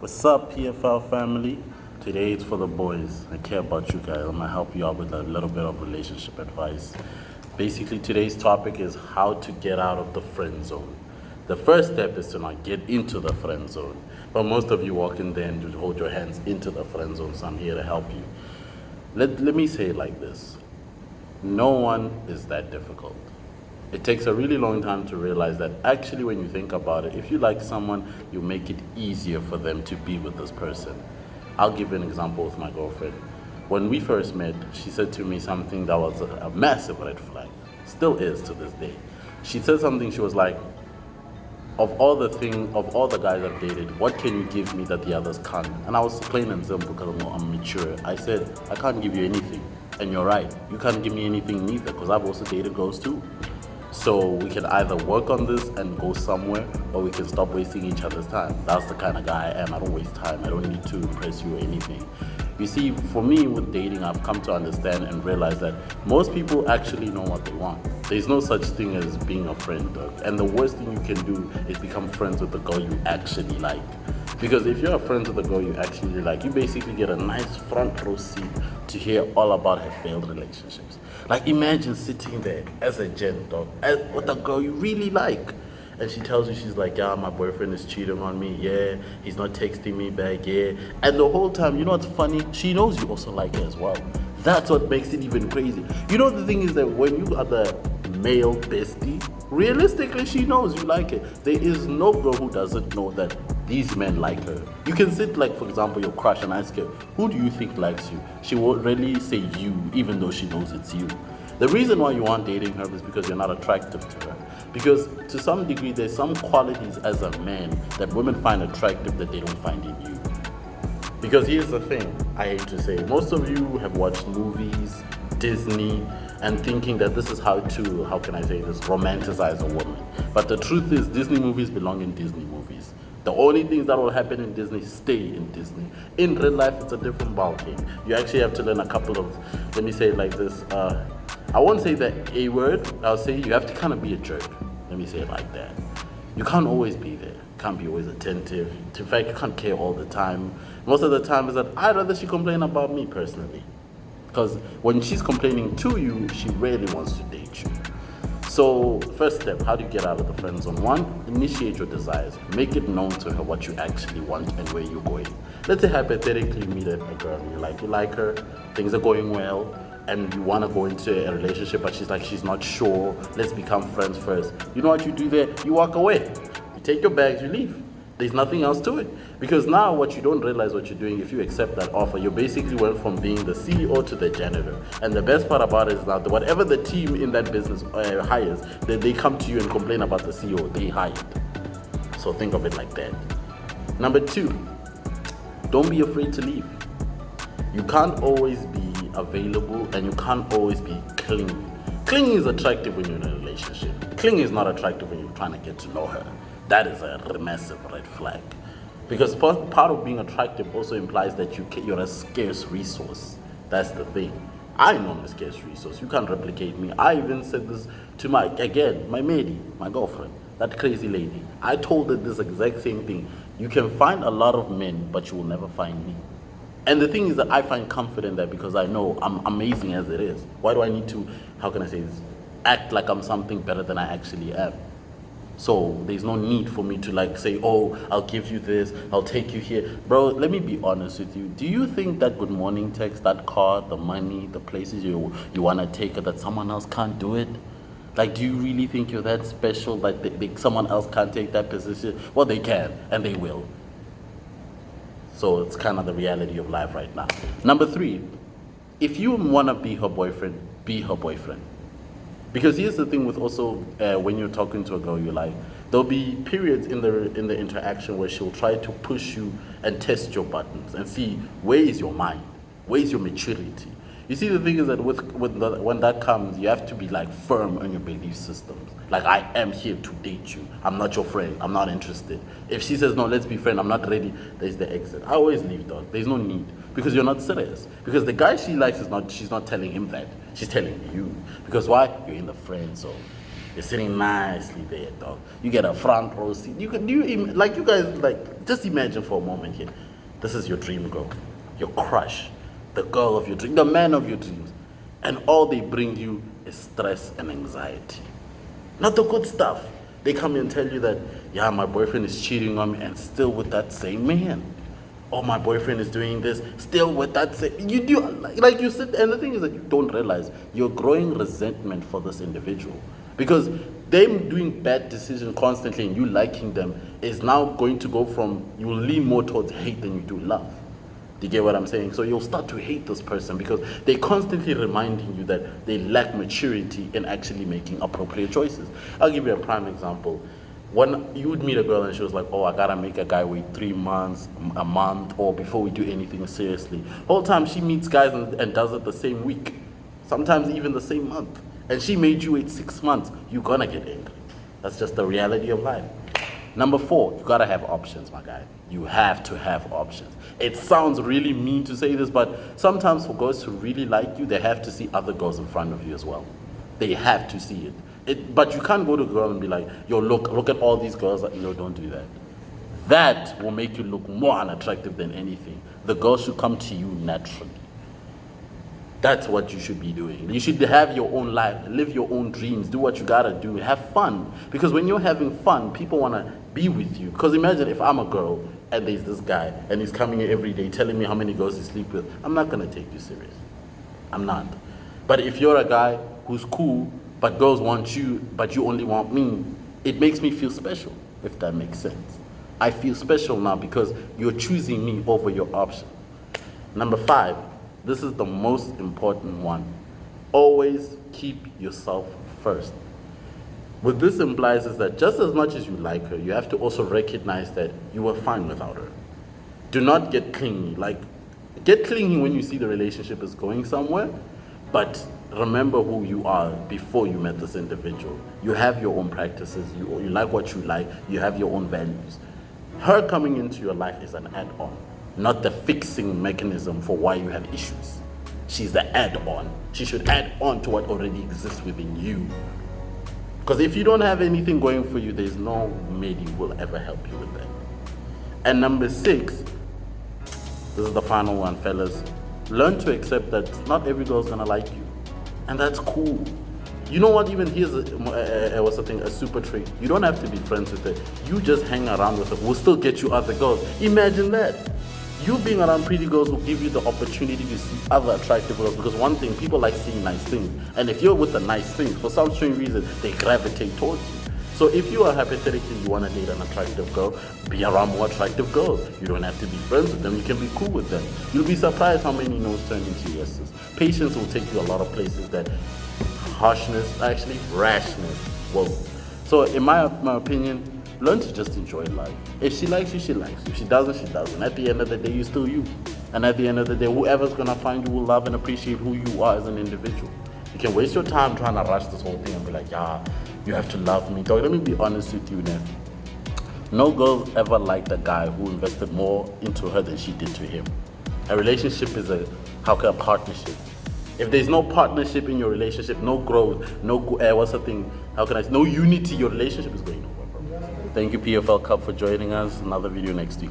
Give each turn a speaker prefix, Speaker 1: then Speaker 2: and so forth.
Speaker 1: What's up, PFL family? Today it's for the boys. I care about you guys. I'm gonna help you out with a little bit of relationship advice. Basically, today's topic is how to get out of the friend zone. The first step is to not get into the friend zone. But most of you walk in there and just hold your hands into the friend zone, so I'm here to help you. Let me say it like this. No one is that difficult. It takes a really long time to realize that actually when you think about it, if you like someone, you make it easier for them to be with this person. I'll give you an example with my girlfriend. When we first met, she said to me something that was a massive red flag. Still is to this day. She said something, she was like, of all the guys I've dated, what can you give me that the others can't? And I was plain and simple because I'm mature. I said, I can't give you anything. And you're right, you can't give me anything neither because I've also dated girls too. So we can either work on this and go somewhere, or we can stop wasting each other's time. That's the kind of guy I am. I don't waste time. I don't need to impress you or anything. You see, for me with dating, I've come to understand and realize that most people actually know what they want. There's no such thing as being a friend, dog. And the worst thing you can do is become friends with the girl you actually like. Because if you're friends with a girl you actually like, you basically get a nice front row seat to hear all about her failed relationships. Like imagine sitting there as a gent dog, with a girl you really like. And she tells you, she's like, yeah, my boyfriend is cheating on me, yeah, he's not texting me back, yeah. And the whole time, you know what's funny? She knows you also like her as well. That's what makes it even crazy. You know, the thing is that when you are the male bestie, realistically, she knows you like it. There is no girl who doesn't know that these men like her. You can sit, like, for example, your crush and ask her, who do you think likes you? She won't really say you, even though she knows it's you. The reason why you aren't dating her is because you're not attractive to her. Because to some degree, there's some qualities as a man that women find attractive that they don't find in you. Because here's the thing, I hate to say, most of you have watched movies, Disney, and thinking that this is how can I say this, romanticize a woman. But the truth is, Disney movies belong in Disney movies. The only things that will happen in Disney stay in Disney. In real life, it's a different ballgame. You actually have to learn a couple of, let me say it like this, I won't say the A word, I'll say you have to kind of be a jerk. Let me say it like that. You can't always be there. You can't be always attentive. In fact, you can't care all the time. Most of the time is that I'd rather she complain about me personally. Because when she's complaining to you, she really wants to date you. So, first step, how do you get out of the friend zone? One, initiate your desires. Make it known to her what you actually want and where you're going. Let's say hypothetically you meet a girl and you like her, things are going well, and you want to go into a relationship, but she's not sure. Let's become friends first. You know what you do there? You walk away. You take your bags, you leave. There's nothing else to it. Because now what you don't realize what you're doing, if you accept that offer, you basically went from being the CEO to the janitor. And the best part about it is that whatever the team in that business hires, they come to you and complain about the CEO they hired. So think of it like that. Number two, don't be afraid to leave. You can't always be available and you can't always be clingy. Clingy is attractive when you're in a relationship. Clingy is not attractive when you're trying to get to know her. That is a massive red flag. Because part of being attractive also implies that you're a scarce resource. That's the thing. I know I'm a scarce resource. You can't replicate me. I even said this to my maidie, my girlfriend, that crazy lady. I told her this exact same thing. You can find a lot of men, but you will never find me. And the thing is that I find comfort in that because I know I'm amazing as it is. Why do I need to, how can I say this, act like I'm something better than I actually am? So there's no need for me to say, oh, I'll give you this, I'll take you here. Bro, let me be honest with you. Do you think that good morning text, that car, the money, the places you want to take her, that someone else can't do it? Do you really think you're that special that someone else can't take that position? Well, they can, and they will. So it's kind of the reality of life right now. Number three, if you want to be her boyfriend, be her boyfriend. Because here's the thing with also when you're talking to a girl you like, there'll be periods in the interaction where she'll try to push you and test your buttons and see where is your mind, where is your maturity. You see, the thing is that when that comes, you have to be firm on your belief systems. I am here to date you. I'm not your friend. I'm not interested. If she says, no, let's be friends, I'm not ready, there's the exit. I always leave, dog. There's no need. Because you're not serious. Because the guy she likes she's not telling him that. She's telling you. Because why? You're in the friend zone. You're sitting nicely there, dog. You get a front row seat. Like you guys, like, just imagine for a moment here. This is your dream girl, your crush, the girl of your dream, the man of your dreams. And all they bring you is stress and anxiety. Not the good stuff. They come and tell you that, yeah, my boyfriend is cheating on me and still with that same man. Or my boyfriend is doing this, still with that same. You do, like you said, and the thing is that you don't realize you're growing resentment for this individual. Because them doing bad decisions constantly and you liking them is now going to go from, you will lean more towards hate than you do love. Do you get what I'm saying? So you'll start to hate this person because they're constantly reminding you that they lack maturity in actually making appropriate choices. I'll give you a prime example. When you would meet a girl and she was like, oh, I gotta make a guy wait 3 months, a month, or before we do anything seriously. Whole time she meets guys and does it the same week, sometimes even the same month. And she made you wait 6 months, you're gonna get angry. That's just the reality of life. Number 4, you gotta have options, my guy. You have to have options. It sounds really mean to say this, but sometimes for girls to really like you, they have to see other girls in front of you as well. They have to see it. But you can't go to a girl and be like, yo, look at all these girls. No, don't do that. That will make you look more unattractive than anything. The girl should come to you naturally. That's what you should be doing. You should have your own life, live your own dreams, do what you gotta do, have fun. Because when you're having fun, people wanna be with you. Because imagine if I'm a girl and there's this guy and he's coming here every day telling me how many girls he sleep with, I'm not gonna take you serious. I'm not. But if you're a guy who's cool, but girls want you, but you only want me, it makes me feel special, if that makes sense. I feel special now because you're choosing me over your option. Number 5, this is the most important one. Always keep yourself first. What this implies is that just as much as you like her, you have to also recognize that you were fine without her. Do not get clingy. Like, get clingy when you see the relationship is going somewhere, but remember who you are before you met this individual. You have your own practices, you like what you like, you have your own values. Her coming into your life is an add-on, not the fixing mechanism for why you have issues. She's the add-on. She should add on to what already exists within you. Because if you don't have anything going for you, there's no maid who will ever help you with that. And number 6, this is the final one, fellas. Learn to accept that not every girl's gonna like you. And that's cool. You know what, even here's a super trick. You don't have to be friends with her. You just hang around with her. We'll still get you other girls. Imagine that. You being around pretty girls will give you the opportunity to see other attractive girls, because one thing, people like seeing nice things. And if you're with the nice things, for some strange reason, they gravitate towards you. So if you are hypothetically, you want to date an attractive girl, be around more attractive girls. You don't have to be friends with them. You can be cool with them. You'll be surprised how many no's turn into yeses. Patience will take you a lot of places that harshness, actually rashness, won't. So in my opinion, learn to just enjoy life. If she likes you, she likes you. If she doesn't, she doesn't. At the end of the day, you're still you. And at the end of the day, whoever's going to find you will love and appreciate who you are as an individual. You can waste your time trying to rush this whole thing and be like, yeah, you have to love me. Dog, let me be honest with you now. No girl ever liked a guy who invested more into her than she did to him. A relationship is a partnership. If there's no partnership in your relationship, no growth, no unity, your relationship is going nowhere, bro. Thank you, PFL Cup, for joining us. Another video next week.